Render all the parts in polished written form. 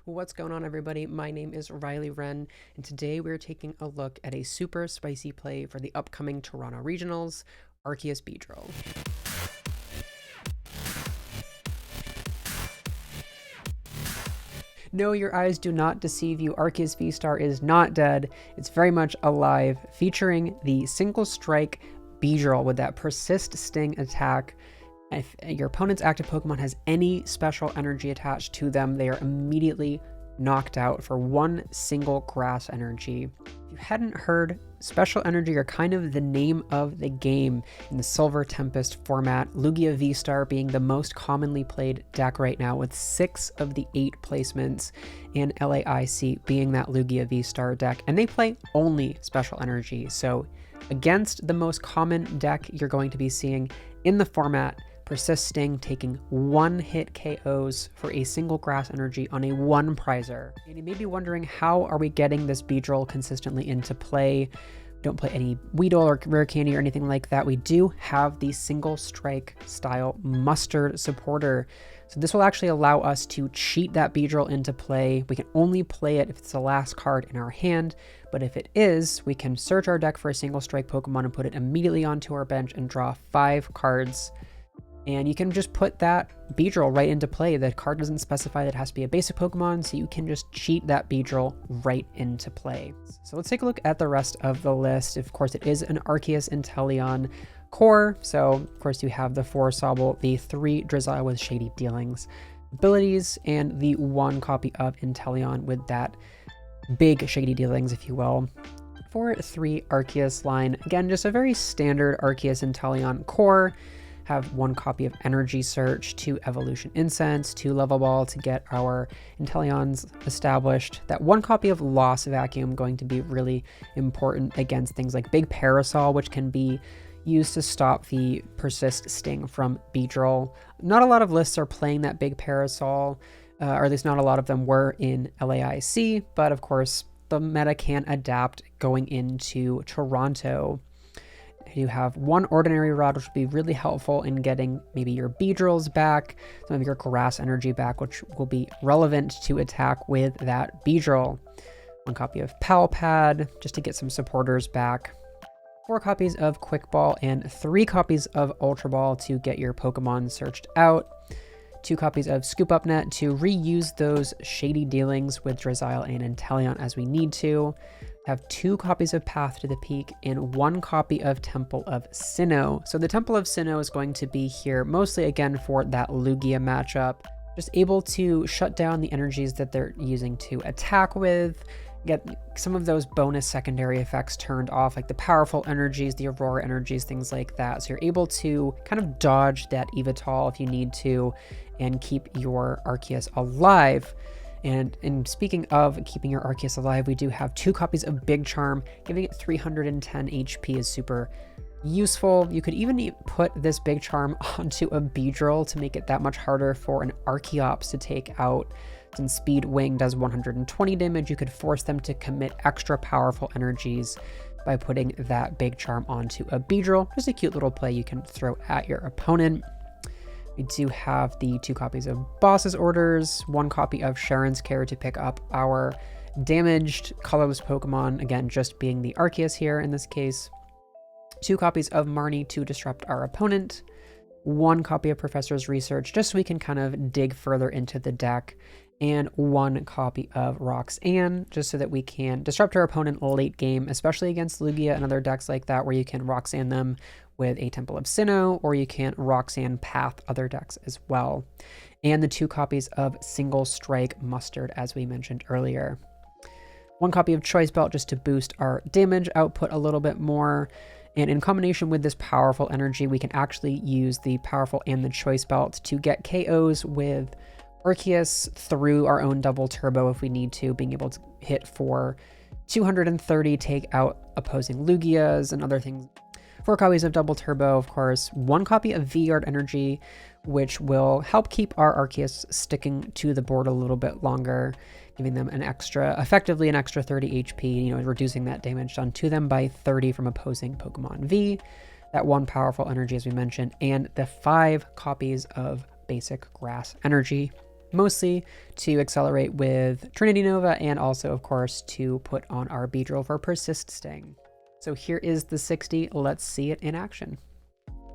What's going on, everybody? My name is Riley Wren, and today we're taking a look at a super spicy play for the upcoming Toronto Regionals, Arceus Beedrill. No, your eyes do not deceive you. Arceus VSTAR is not dead. It's very much alive, featuring the single strike Beedrill with that persist sting attack. If your opponent's active Pokemon has any special energy attached to them, they are immediately knocked out for one single grass energy. If you hadn't heard, special energy are kind of the name of the game in the Silver Tempest format, Lugia V-Star being the most commonly played deck right now with 6 of the 8 placements, and LAIC being that Lugia V-Star deck, and they play only special energy. So against the most common deck you're going to be seeing in the format, Persist Sting taking one-hit KOs for a single grass energy on a 1 prizer. And you may be wondering, how are we getting this Beedrill consistently into play? We don't play any Weedle or Rare Candy or anything like that. We do have the single strike style Mustard supporter. So this will actually allow us to cheat that Beedrill into play. We can only play it if it's the last card in our hand, but if it is, we can search our deck for a single strike Pokemon and put it immediately onto our bench and draw 5 cards. And you can just put that Beedrill right into play. The card doesn't specify that it has to be a basic Pokemon, so you can just cheat that Beedrill right into play. So let's take a look at the rest of the list. Of course, it is an Arceus Inteleon core. So, of course, you have the 4 Sobble, the 3 Drizzile with Shady Dealings abilities, and the 1 copy of Inteleon with that big Shady Dealings, if you will. For 3 Arceus line, again, just a very standard Arceus Inteleon core. Have 1 copy of Energy Search, 2 Evolution Incense, 2 Level Ball to get our Inteleons established. That 1 copy of Lost Vacuum going to be really important against things like Big Parasol, which can be used to stop the Persist Sting from Beedrill. Not a lot of lists are playing that Big Parasol, or at least not a lot of them were in LAIC, but of course the meta can adapt going into Toronto. You have 1 Ordinary Rod, which would be really helpful in getting maybe your Beedrills back, some of your grass energy back, which will be relevant to attack with that Beedrill. 1 copy of Pal Pad, just to get some supporters back. 4 copies of Quick Ball and 3 copies of Ultra Ball to get your Pokemon searched out. 2 copies of Scoop Up Net to reuse those Shady Dealings with Drizzile and Inteleon as we need to. Have 2 copies of Path to the Peak and 1 copy of Temple of Sinnoh. So the Temple of Sinnoh is going to be here mostly again for that Lugia matchup. Just able to shut down the energies that they're using to attack with, get some of those bonus secondary effects turned off, like the powerful energies, the Aurora energies, things like that. So you're able to kind of dodge that Evital if you need to and keep your Arceus alive. And speaking of keeping your Arceus alive, we do have 2 copies of Big Charm. Giving it 310 HP is super useful. You could even put this Big Charm onto a Beedrill to make it that much harder for an Archeops to take out. Since Speed Wing does 120 damage, you could force them to commit extra powerful energies by putting that Big Charm onto a Beedrill. Just a cute little play you can throw at your opponent. We do have the 2 copies of Boss's Orders, 1 copy of Cheren's Care to pick up our damaged colorless Pokemon, again, just being the Arceus here in this case. 2 copies of Marnie to disrupt our opponent. 1 copy of Professor's Research, just so we can kind of dig further into the deck. And 1 copy of Roxanne, just so that we can disrupt our opponent late game, especially against Lugia and other decks like that, where you can Roxanne them with a Temple of Sinnoh, or you can Roxanne Path other decks as well. And the 2 copies of Single Strike Mustard, as we mentioned earlier. 1 copy of Choice Belt just to boost our damage output a little bit more. And in combination with this powerful energy, we can actually use the powerful and the Choice Belt to get KOs with Arceus through our own double turbo if we need to, being able to hit for 230, take out opposing Lugias and other things. 4 copies of double turbo, of course. 1 copy of V-Yard energy, which will help keep our Arceus sticking to the board a little bit longer, giving them effectively an extra 30 HP, reducing that damage done to them by 30 from opposing Pokemon V. That 1 powerful energy, as we mentioned, and the 5 copies of basic grass energy. mostly to accelerate with Trinity Nova and also, of course, to put on our Beedrill for Persist Sting. So here is the 60. Let's see it in action.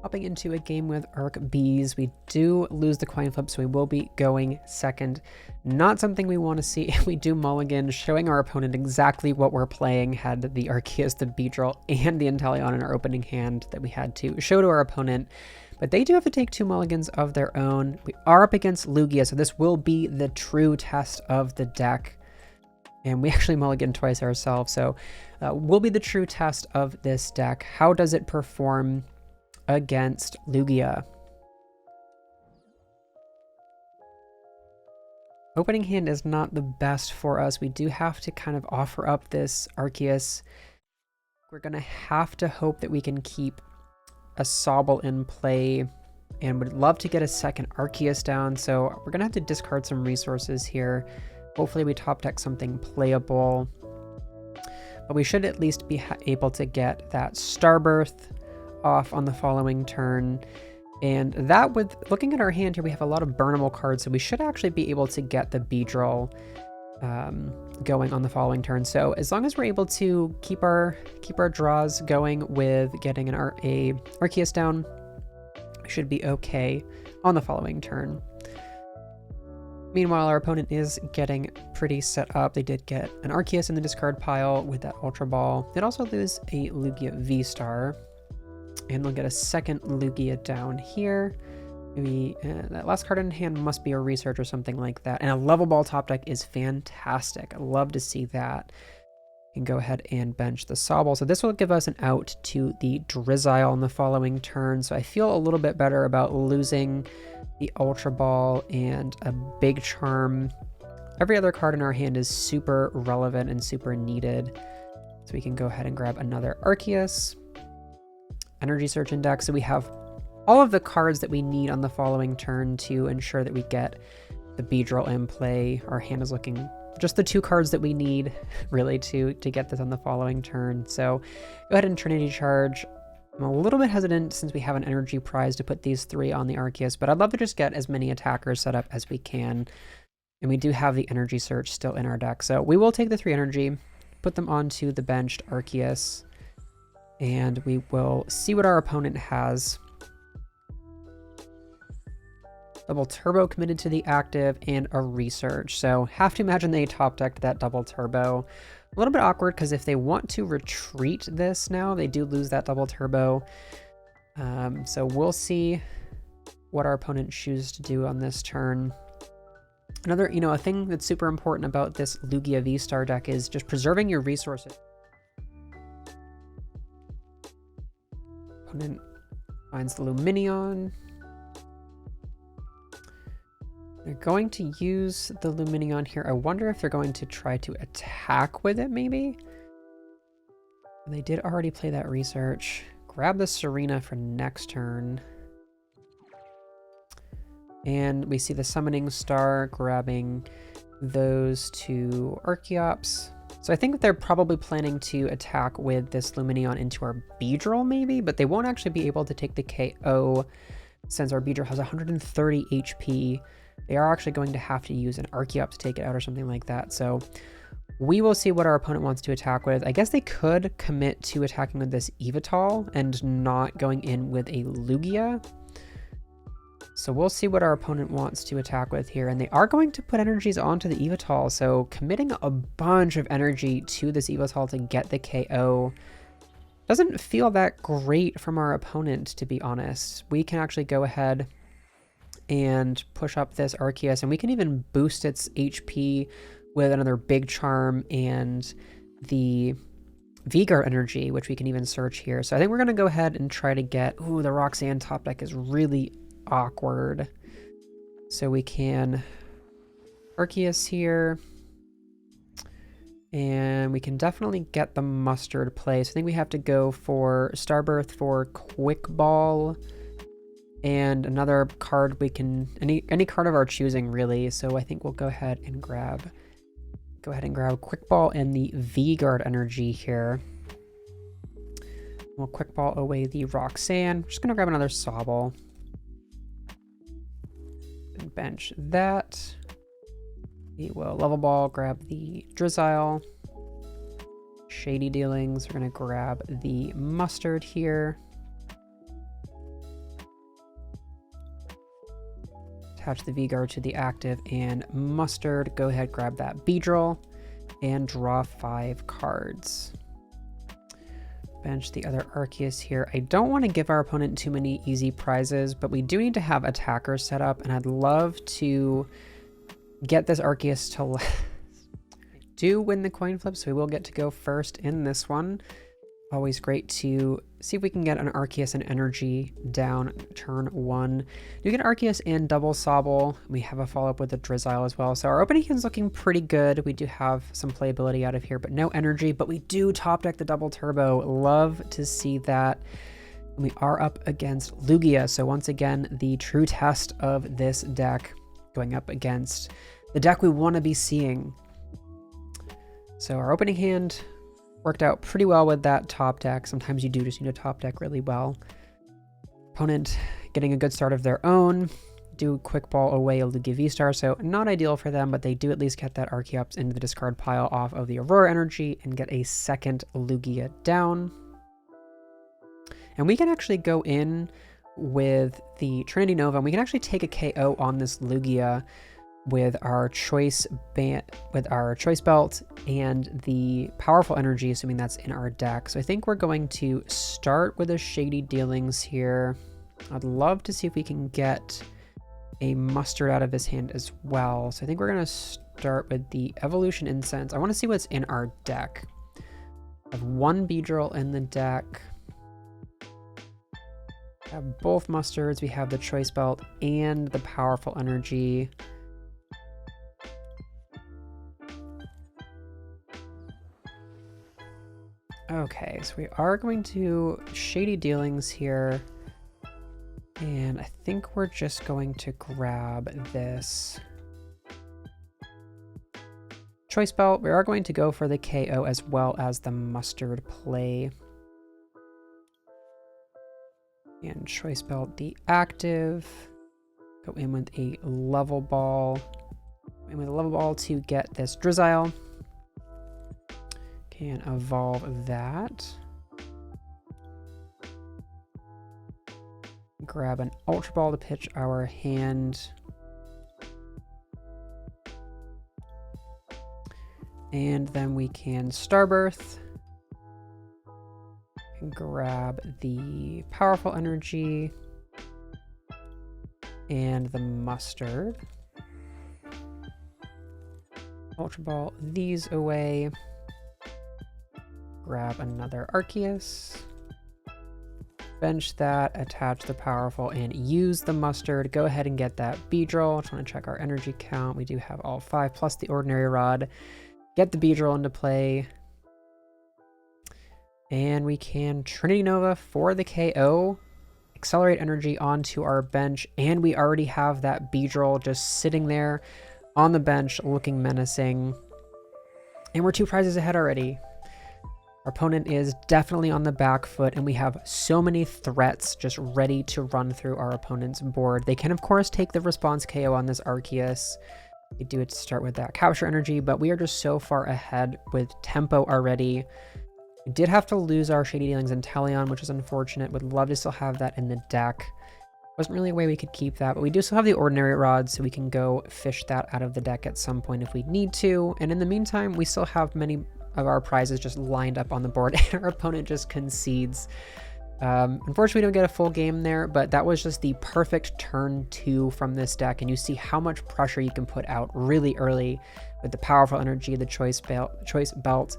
Hopping into a game with Arc Bees, we do lose the coin flip, so we will be going second. Not something we want to see. We do mulligan, showing our opponent exactly what we're playing. Had the Arceus, the Beedrill, and the Inteleon in our opening hand that we had to show to our opponent. But they do have to take 2 mulligans of their own. We are up against Lugia, so this will be the true test of the deck. And we actually mulligan twice ourselves, so will be the true test of this deck. How does it perform against Lugia? Opening hand is not the best for us. We do have to kind of offer up this Arceus. We're going to have to hope that we can keep a Sobble in play, and would love to get a second Arceus down, so we're going to have to discard some resources here. Hopefully we top deck something playable, but we should at least be able to get that Starbirth off on the following turn. And that, with looking at our hand here, we have a lot of burnable cards, so we should actually be able to get the Beedrill going on the following turn. So as long as we're able to keep our draws going with getting a Arceus down, we should be okay on the following turn. Meanwhile, our opponent is getting pretty set up. They did get an Arceus in the discard pile with that Ultra Ball. They'd also lose a Lugia V-Star. And they'll get a second Lugia down here. Maybe that last card in hand must be a Research or something like that. And a Level Ball top deck is fantastic. I love to see that. And go ahead and bench the Sobble. So this will give us an out to the Drizzile on the following turn. So I feel a little bit better about losing the Ultra Ball and a Big Charm. Every other card in our hand is super relevant and super needed. So we can go ahead and grab another Arceus. Energy Search Index. So we have all of the cards that we need on the following turn to ensure that we get the Beedrill in play. Our hand is looking just the 2 cards that we need really to get this on the following turn. So go ahead and Trinity Charge. I'm a little bit hesitant since we have an energy prize to put these 3 on the Arceus, but I'd love to just get as many attackers set up as we can. And we do have the Energy Search still in our deck. So we will take the 3 energy, put them onto the benched Arceus, and we will see what our opponent has. Double Turbo committed to the active and a Research. So have to imagine they top decked that Double Turbo. A little bit awkward because if they want to retreat this now, they do lose that Double Turbo. So we'll see what our opponent chooses to do on this turn. Another, a thing that's super important about this Lugia V-Star deck is just preserving your resources. Opponent finds the Lumineon. They're going to use the Lumineon here. I wonder if they're going to try to attack with it, maybe? They did already play that Research. Grab the Serena for next turn. And we see the Summoning Star grabbing those 2 Archeops. So I think they're probably planning to attack with this Lumineon into our Beedrill, maybe, but they won't actually be able to take the KO since our Beedrill has 130 HP. They are actually going to have to use an Archeop to take it out or something like that. So we will see what our opponent wants to attack with. I guess they could commit to attacking with this Yveltal and not going in with a Lugia. So we'll see what our opponent wants to attack with here. And they are going to put energies onto the Yveltal. So committing a bunch of energy to this Yveltal to get the KO doesn't feel that great from our opponent, to be honest. We can actually go ahead and push up this Arceus, and we can even boost its HP with another Big Charm and the V-Guard energy, which we can even search here. So I think we're going to go ahead and try to get... Ooh, the Roxanne top deck is really awkward. So we can Arceus here, and we can definitely get the Mustard play. So I think we have to go for Starbirth for Quick Ball, and another card we can, any card of our choosing really. So I think we'll go ahead and grab Quick Ball and the V-Guard energy here. We'll Quick Ball away the Roxanne. I'm just gonna grab another Sobble and bench that. We will Level Ball, grab the Drizzile. Shady Dealings, we're going to grab the Mustard here. Attach the V-Guard to the active and Mustard. Go ahead, grab that Beedrill and draw 5 cards. Bench the other Arceus here. I don't want to give our opponent too many easy prizes, but we do need to have attackers set up, and I'd love to get this Arceus to last. Do win the coin flip, so we will get to go first in this one. Always great to see if we can get an Arceus and Energy down turn 1. You get Arceus and double Sobble. We have a follow-up with the Drizzile as well. So our opening hand's looking pretty good. We do have some playability out of here, but no Energy. But we do top deck the double Turbo. Love to see that. We are up against Lugia. So once again, the true test of this deck going up against the deck we want to be seeing. So our opening hand worked out pretty well with that top deck. Sometimes you do just need to top deck really well. Opponent getting a good start of their own. Do quick ball away a Lugia V-Star, so not ideal for them, but they do at least get that Arceus into the discard pile off of the Aurora Energy and get a second Lugia down. And we can actually go in with the Trinity Nova, and we can actually take a KO on this Lugia with our choice belt and the powerful energy, assuming that's in our deck. So I think we're going to start with a Shady Dealings here. I'd love to see if we can get a Mustard out of his hand as well. So I think we're going to start with the Evolution Incense. I want to see what's in our deck. I have 1 Beedrill in the deck. We have both Mustards. We have the Choice Belt and the Powerful Energy. Okay, so we are going to Shady Dealings here, and I think we're just going to grab this Choice Belt. We are going to go for the KO as well as the Mustard play. And Choice Belt the active. Go in with a Level Ball. Go in with a Level Ball to get this Drizzile. Can evolve that. Grab an Ultra Ball to pitch our hand. And then we can Starbirth. And grab the Powerful Energy and the Mustard. Ultra Ball these away. Grab another Arceus, bench that, attach the Powerful, and use the Mustard. Go ahead and get that Beedrill. Just want to check our energy count. We do have all 5 plus the Ordinary Rod. Get the Beedrill into play. And we can Trinity Nova for the KO. Accelerate energy onto our bench. And we already have that Beedrill just sitting there on the bench looking menacing. And we're 2 prizes ahead already. Our opponent is definitely on the back foot, and we have so many threats just ready to run through our opponent's board. They can, of course, take the response KO on this Arceus. They do it to start with that Capture Energy, but we are just so far ahead with tempo already. We did have to lose our Shady Dealings Inteleon, which is unfortunate. Would love to still have that in the deck. Wasn't really a way we could keep that, but we do still have the Ordinary Rod, so we can go fish that out of the deck at some point if we need to. And in the meantime, we still have many of our prizes just lined up on the board, and our opponent just concedes. Unfortunately, we don't get a full game there, but that was just the perfect turn 2 from this deck, and you see how much pressure you can put out really early with the Powerful Energy, the Choice Belt,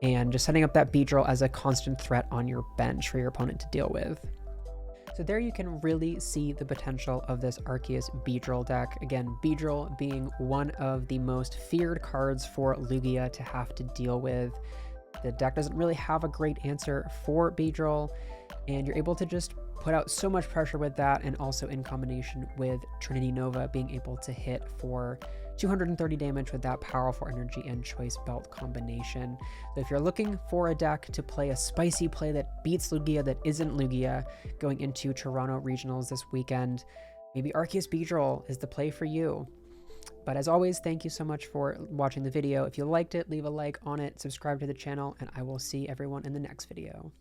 and just setting up that Beedrill as a constant threat on your bench for your opponent to deal with. So there you can really see the potential of this Arceus Beedrill deck. Again, Beedrill being one of the most feared cards for Lugia to have to deal with. The deck doesn't really have a great answer for Beedrill, and you're able to just put out so much pressure with that, and also in combination with Trinity Nova being able to hit for 230 damage with that Powerful Energy and Choice Belt combination. So if you're looking for a deck to play a spicy play that beats Lugia, that isn't Lugia, going into Toronto Regionals this weekend, maybe Arceus Beedrill is the play for you. But as always, thank you so much for watching the video. If you liked it, leave a like on it, subscribe to the channel, and I will see everyone in the next video.